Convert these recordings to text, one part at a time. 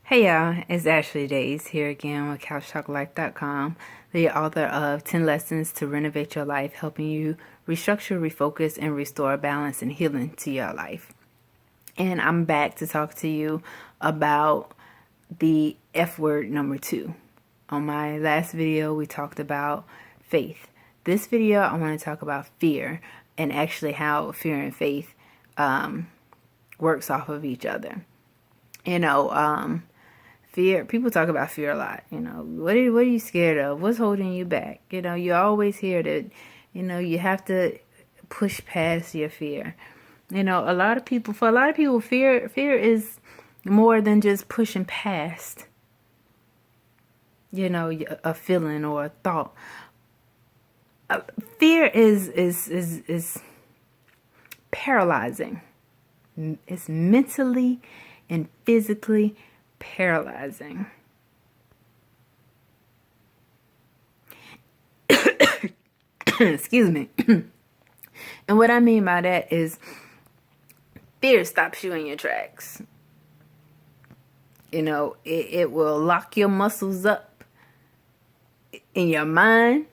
Hey y'all, it's Ashley Days here again with CouchTalkLife.com, the author of 10 Lessons to Renovate Your Life, helping you restructure, refocus, and restore balance and healing to your life. And I'm back to talk to you about the F word number 2. On my last video, we talked about faith. This video, I want to talk about fear and actually how fear and faith works off of each other. Fear, people talk about fear a lot. What are you scared of? What's holding you back? You always hear that, you have to push past your fear. For a lot of people, fear is more than just pushing past, a feeling or a thought. Fear is paralyzing. It's mentally and physically paralyzing. Excuse me. And what I mean by that is fear stops you in your tracks. It will lock your muscles up in your mind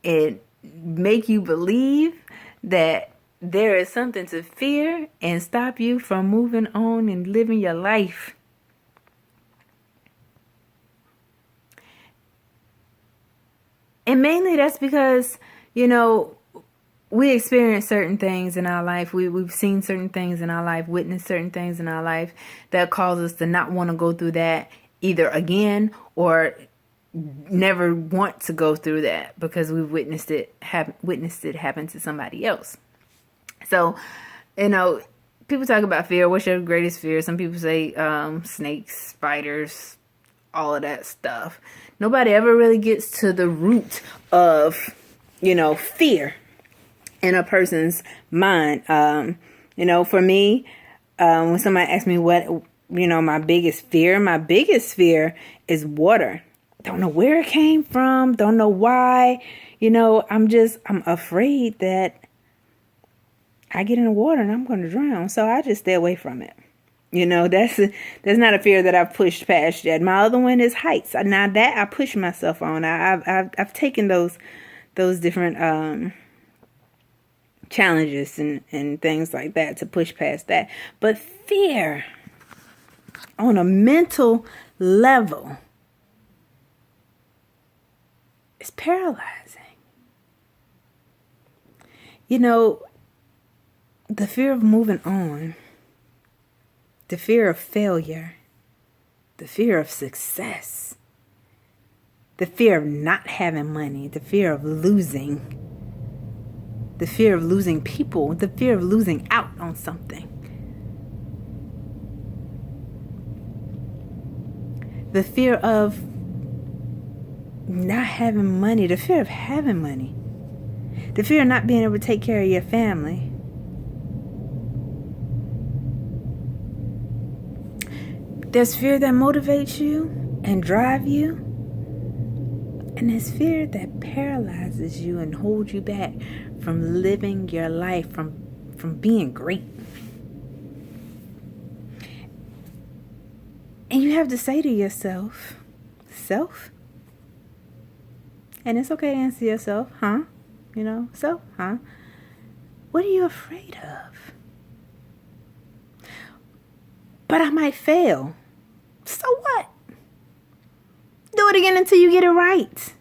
and make you believe that there is something to fear and stop you from moving on and living your life. And mainly that's because, we experience certain things in our life. We've seen certain things in our life, witnessed certain things in our life that cause us to not want to go through that either again or never want to go through that because we've witnessed it happen to somebody else. So, people talk about fear. What's your greatest fear? Some people say snakes, spiders, all of that stuff. Nobody ever really gets to the root of, fear in a person's mind. For me, when somebody asks me what, my biggest fear is water. Don't know where it came from. Don't know why. I'm afraid that I get in the water and I'm going to drown. So I just stay away from it. That's not a fear that I've pushed past yet. My other one is heights. Now that I push myself on. I've taken those different challenges and things like that to push past that. But fear on a mental level is paralyzing. The fear of moving on, the fear of failure, the fear of success, the fear of not having money, the fear of losing, the fear of losing people, the fear of losing out on something, the fear of not having money, the fear of having money, the fear of not being able to take care of your family. There's fear that motivates you and drives you. And there's fear that paralyzes you and holds you back from living your life, from being great. And you have to say to yourself, self, and it's okay to answer yourself, self, what are you afraid of? But I might fail. So what? Do it again until you get it right.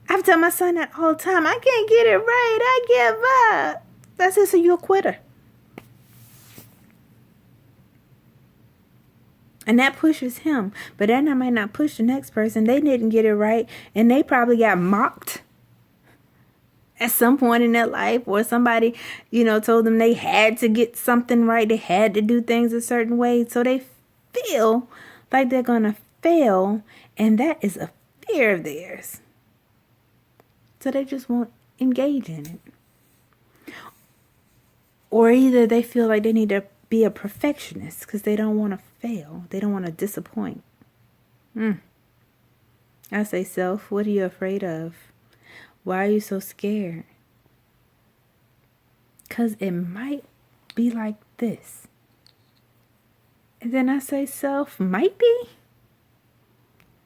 I tell my son that all the time. I can't get it right. I give up. That's it, so you're a quitter. And that pushes him. But that might not push the next person. They didn't get it right. And they probably got mocked at some point in their life, or somebody, told them they had to get something right. They had to do things a certain way. So they feel like they're going to fail. And that is a fear of theirs. So they just won't engage in it. Or either they feel like they need to be a perfectionist because they don't want to fail. They don't want to disappoint. I say, self, what are you afraid of? Why are you so scared? Because it might be like this. And then I say self, might be.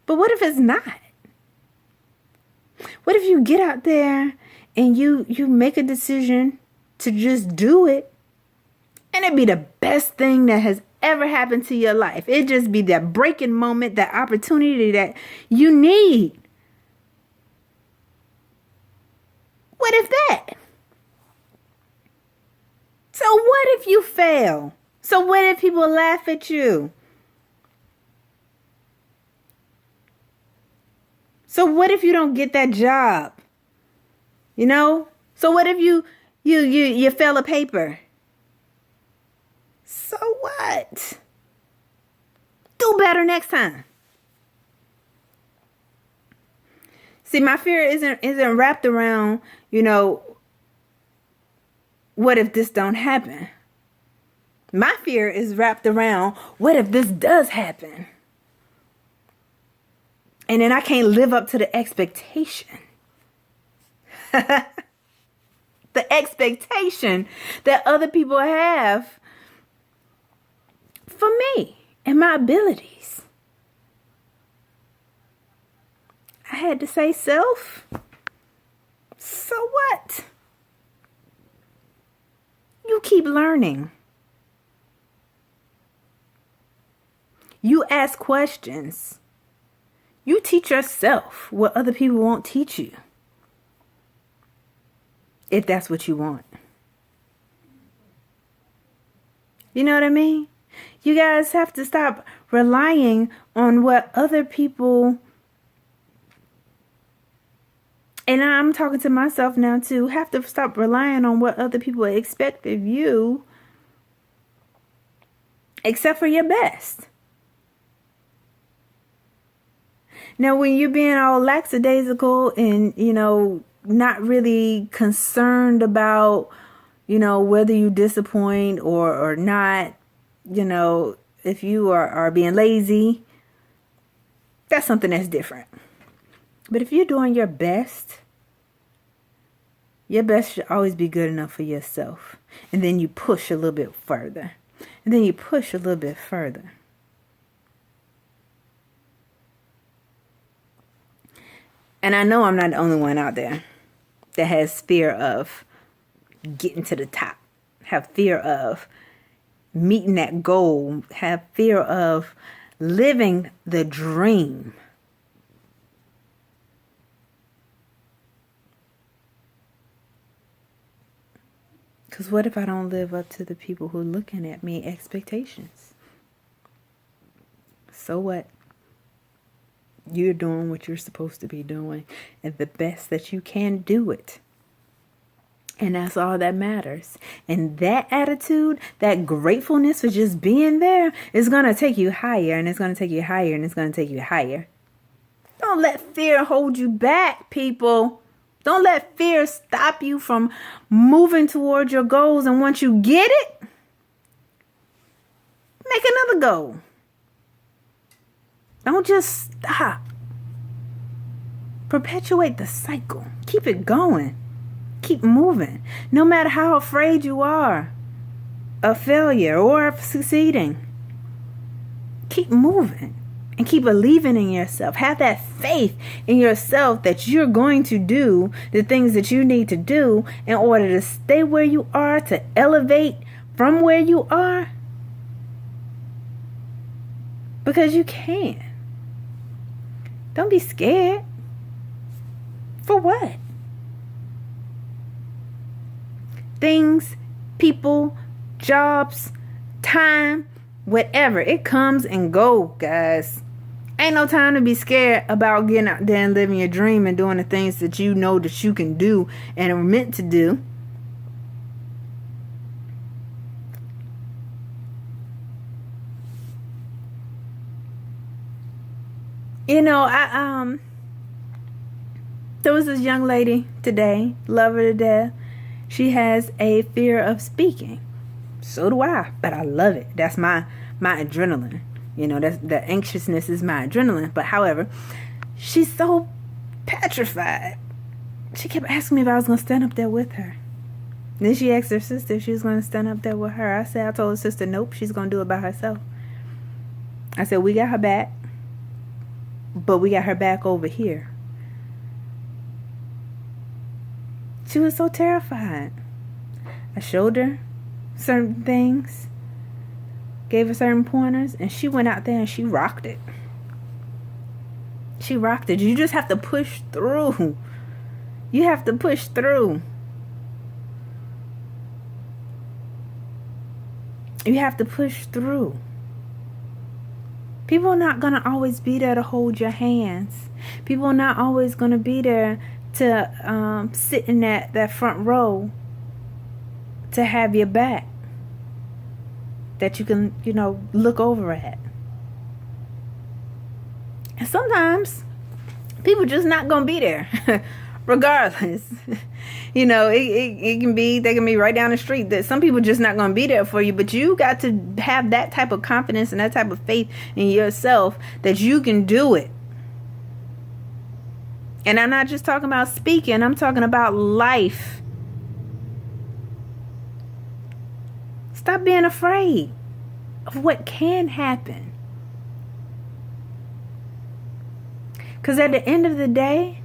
But what if it's not? What if you get out there and you make a decision to just do it, and it be the best thing that has ever happened to your life? It just be that breaking moment, that opportunity that you need. What if that? So what if you fail? So what if people laugh at you? So what if you don't get that job? You know? So what if you fail a paper? So what? Do better next time. See, my fear isn't wrapped around, what if this don't happen? My fear is wrapped around, what if this does happen? And then I can't live up to the expectation. The expectation that other people have for me and my abilities. I had to say self. So what? You keep learning. You ask questions. You teach yourself what other people won't teach you. If that's what you want. You know what I mean? You guys have to stop relying on what other people, and I'm talking to myself now too, have to stop relying on what other people expect of you, except for your best. Now, when you're being all lackadaisical and, not really concerned about, whether you disappoint or not, if you are being lazy, that's something that's different. But if you're doing your best should always be good enough for yourself. And then you push a little bit further. And then you push a little bit further. And I know I'm not the only one out there that has fear of getting to the top, have fear of meeting that goal, have fear of living the dream. Because what if I don't live up to the people who are looking at me expectations? So what? You're doing what you're supposed to be doing and the best that you can do it. And that's all that matters. And that attitude, that gratefulness for just being there is going to take you higher, and it's going to take you higher, and it's going to take you higher. Don't let fear hold you back, people. Don't let fear stop you from moving towards your goals. And once you get it, make another goal. Don't just stop. Perpetuate the cycle. Keep it going. Keep moving. No matter how afraid you are of failure or of succeeding. Keep moving and keep believing in yourself. Have that faith in yourself that you're going to do the things that you need to do in order to stay where you are, to elevate from where you are. Because you can. Don't be scared. For what? Things, people, jobs, time, whatever. It comes and go, guys. Ain't no time to be scared about getting out there and living your dream and doing the things that you know that you can do and are meant to do. There was this young lady today, love her to death. She has a fear of speaking. So do I, but I love it. That's my adrenaline. That's the anxiousness is my adrenaline. But however, she's so petrified. She kept asking me if I was going to stand up there with her. Then she asked her sister if she was going to stand up there with her. I told her sister, nope, she's going to do it by herself. I said, we got her back, but we got her back over here. She was so terrified. I showed her certain things, gave her certain pointers, and she went out there and she rocked it. She rocked it. You just have to push through. You have to push through. You have to push through. People are not going to always be there to hold your hands. People are not always going to be there to sit in that front row to have your back that you can, look over at. And sometimes people just not going to be there regardless. It can be, they can be right down the street. That some people just not going to be there for you, but you got to have that type of confidence and that type of faith in yourself that you can do it. And I'm not just talking about speaking, I'm talking about life. Stop being afraid of what can happen. Because at the end of the day,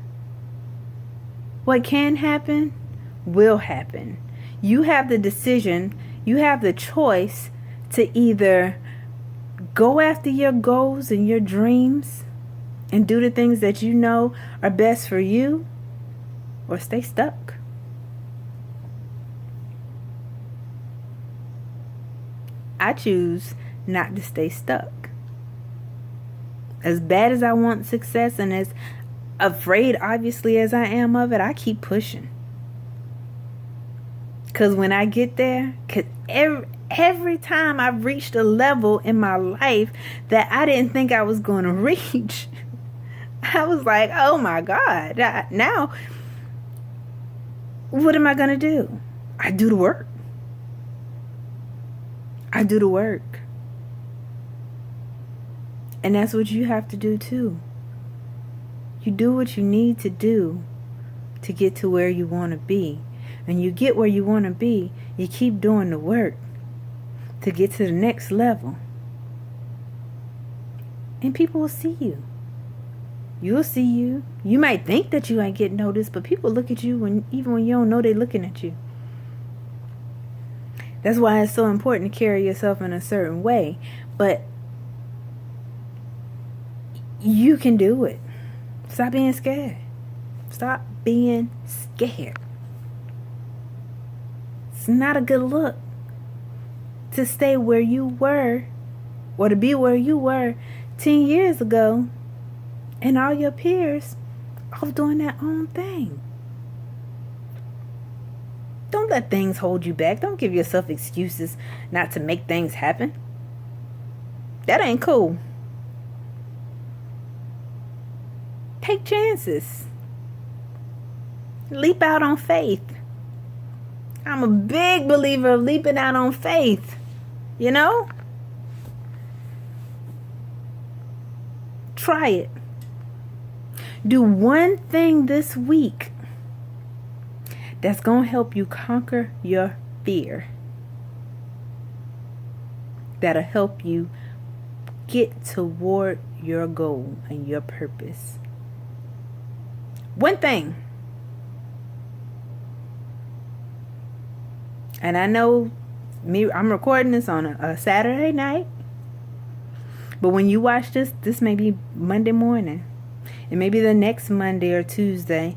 what can happen will happen. You have the decision, you have the choice to either go after your goals and your dreams and do the things that you know are best for you, or stay stuck. I choose not to stay stuck. As bad as I want success and as afraid, obviously, as I am of it, I keep pushing. Because when I get there, because every time I've reached a level in my life that I didn't think I was going to reach, I was like, oh my God, now what am I going to do? I do the work. I do the work. And that's what you have to do too. You do what you need to do to get to where you want to be. And you get where you want to be, you keep doing the work to get to the next level. And people will see you. You'll see you. You might think that you ain't getting noticed, but people look at you even when you don't know they're looking at you. That's why it's so important to carry yourself in a certain way. But you can do it. Stop being scared. Stop being scared. It's not a good look to stay where you were or to be where you were 10 years ago and all your peers off doing their own thing. Don't let things hold you back. Don't give yourself excuses not to make things happen. That ain't cool. Take chances. Leap out on faith. I'm a big believer of leaping out on faith. Try it. Do one thing this week that's going to help you conquer your fear. That'll help you get toward your goal and your purpose. One thing. And I know I'm recording this on a Saturday night. But when you watch this may be Monday morning. It may be the next Monday or Tuesday.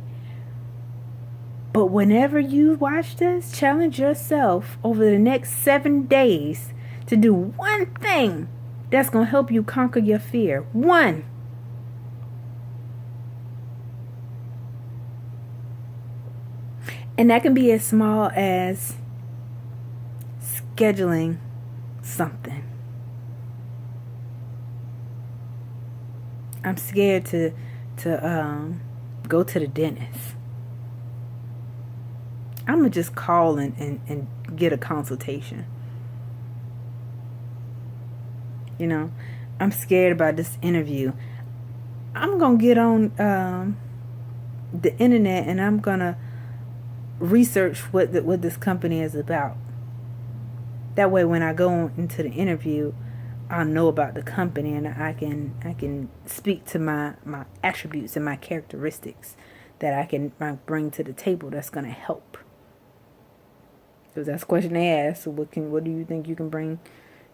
But whenever you watch this, challenge yourself over the next 7 days to do one thing that's going to help you conquer your fear. One. And that can be as small as scheduling something. I'm scared to go to the dentist. I'm going to just call and get a consultation. I'm scared about this interview. I'm going to get on the internet and I'm going to research what this company is about. That way when I go into the interview, I know about the company, and I can speak to my attributes and my characteristics that I can bring to the table that's going to help. Because that's the question they ask. So what do you think you can bring?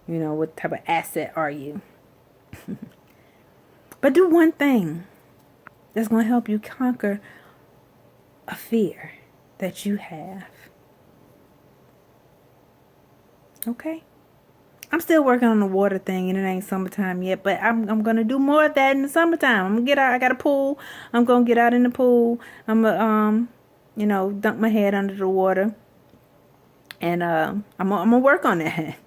You know, what type of asset are you? But do one thing that's going to help you conquer a fear that you have. Okay? I'm still working on the water thing, and it ain't summertime yet, but I'm gonna do more of that in the summertime. I'm gonna get out. I got a pool. I'm gonna get out in the pool. I'm gonna dunk my head under the water, and I'm gonna work on that.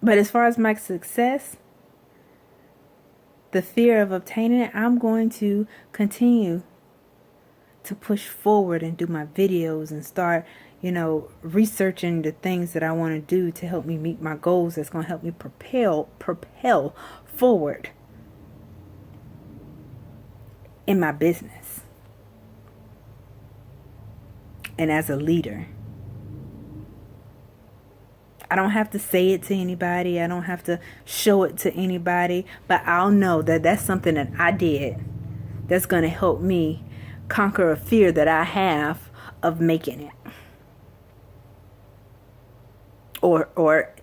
But as far as my success, the fear of obtaining it, I'm going to continue to push forward and do my videos and start, researching the things that I want to do to help me meet my goals. That's going to help me propel forward in my business and as a leader. I don't have to say it to anybody. I don't have to show it to anybody, but I'll know that that's something that I did that's going to help me conquer a fear that I have of making it. Or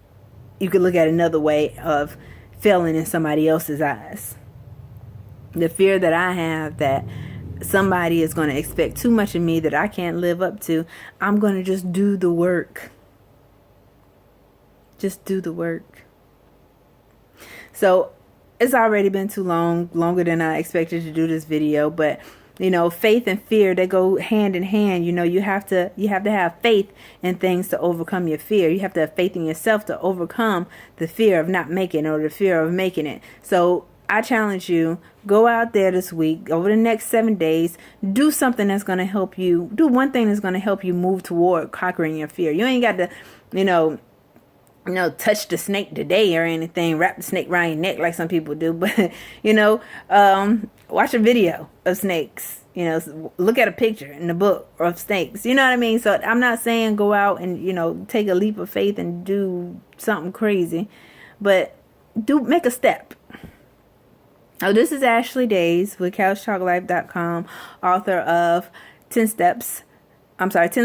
you could look at another way of failing in somebody else's eyes. The fear that I have that somebody is going to expect too much of me that I can't live up to. I'm going to just do the work. Just do the work. So it's already been too long, longer than I expected to do this video, but faith and fear, they go hand in hand. You have to have faith in things to overcome your fear. You have to have faith in yourself to overcome the fear of not making it or the fear of making it. So I challenge you, go out there this week, over the next 7 days, do something that's going to help you. Do one thing that's going to help you move toward conquering your fear. You ain't got to, touch the snake today or anything, wrap the snake around your neck like some people do. But, watch a video of snakes, look at a picture in the book of snakes. You know what I mean? So I'm not saying go out and, take a leap of faith and do something crazy, but make a step. Oh, this is Ashley Days with CouchTalkLife.com, author of 10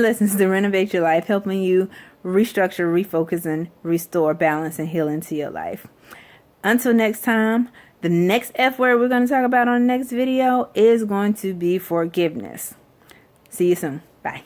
Lessons to Renovate Your Life, helping you restructure, refocus, and restore balance and healing to your life. Until next time, the next F word we're going to talk about on the next video is going to be forgiveness. See you soon. Bye.